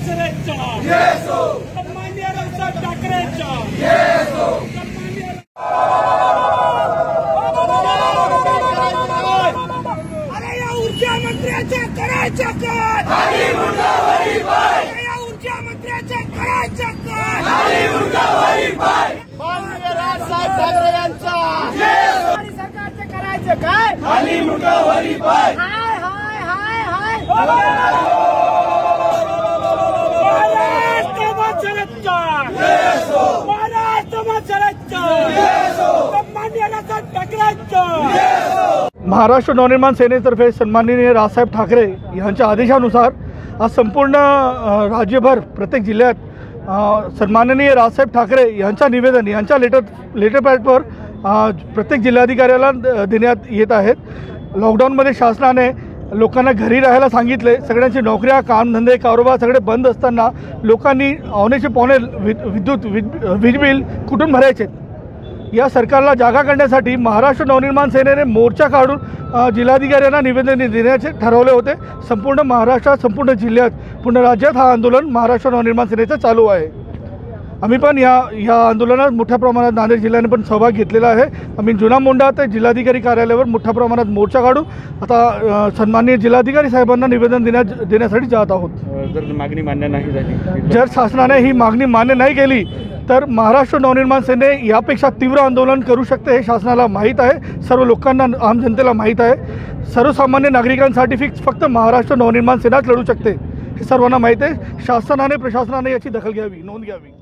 शिवसेनेचा सन्माननीय रावसाहेब ठाकरेंचा अरे या ऊर्जा मंत्र्याच्या करायच्या काय या ऊर्जा मंत्र्याच्या करायच्या काय माननीय रावसाहेब ठाकरे यांचा सरकारचं करायचं काय खाली मुंडावरी पाय हाय हाय हाय हाय महाराष्ट्र नवनिर्माण सेनेतर्फे सन्माननीय रावसाहेब ठाकरे यांच्या आदेशानुसार आज संपूर्ण राज्यभर प्रत्येक जिल्ह्यात सन्माननीय रावसाहेब ठाकरे यांच्या निवेदन यांच्या लेटर पॅडवर प्रत्येक जिल्हाधिकाऱ्याला देण्यात येत आहेत। लॉकडाऊनमध्ये शासनाने लोकांना घरी राहायला सांगितले, सगळ्यांची नोकऱ्या कामधंदे कारोबार सगळे बंद असताना लोकांनी औनेचे पावणे वीज बिल कुठून भरायचे। या सरकारला जागा करण्यासाठी महाराष्ट्र नवनिर्माण सेनेने मोर्चा काढून जिल्हाधिकाऱ्यांना निवेदन देण्याचे ठरवले होते। संपूर्ण महाराष्ट्रात संपूर्ण जिल्ह्यात पूर्ण राज्यात हा आंदोलन महाराष्ट्र नवनिर्माण सेनेचं चालू आहे। आम्ही पण या आंदोलनात मोठ्या प्रमाणात नांदेड जिल्ह्याने पण सहभाग घेतलेला आहे। आम्ही जुना मोंढा ते जिल्हाधिकारी कार्यालयावर मोठ्या प्रमाणात मोर्चा काढून आता सन्माननीय जिल्हाधिकारी साहेबांना निवेदन देण्यासाठी जात आहोत। जर मागणी मान्य नाही झाली, जर शासनाने ही मागणी मान्य नाही केली तर महाराष्ट्र नवनिर्माण सेने यापेक्षा तीव्र आंदोलन करू शकते हे शासनाला माहीत आहे, सर्व लोकांना आम जनतेला माहीत आहे। सर्वसामान्य नागरिकांसाठी फक्त महाराष्ट्र नवनिर्माण सेनाच लढू शकते हे सर्वांना माहीत आहे। शासनाने प्रशासनाने याची दखल घ्यावी, नोंद घ्यावी।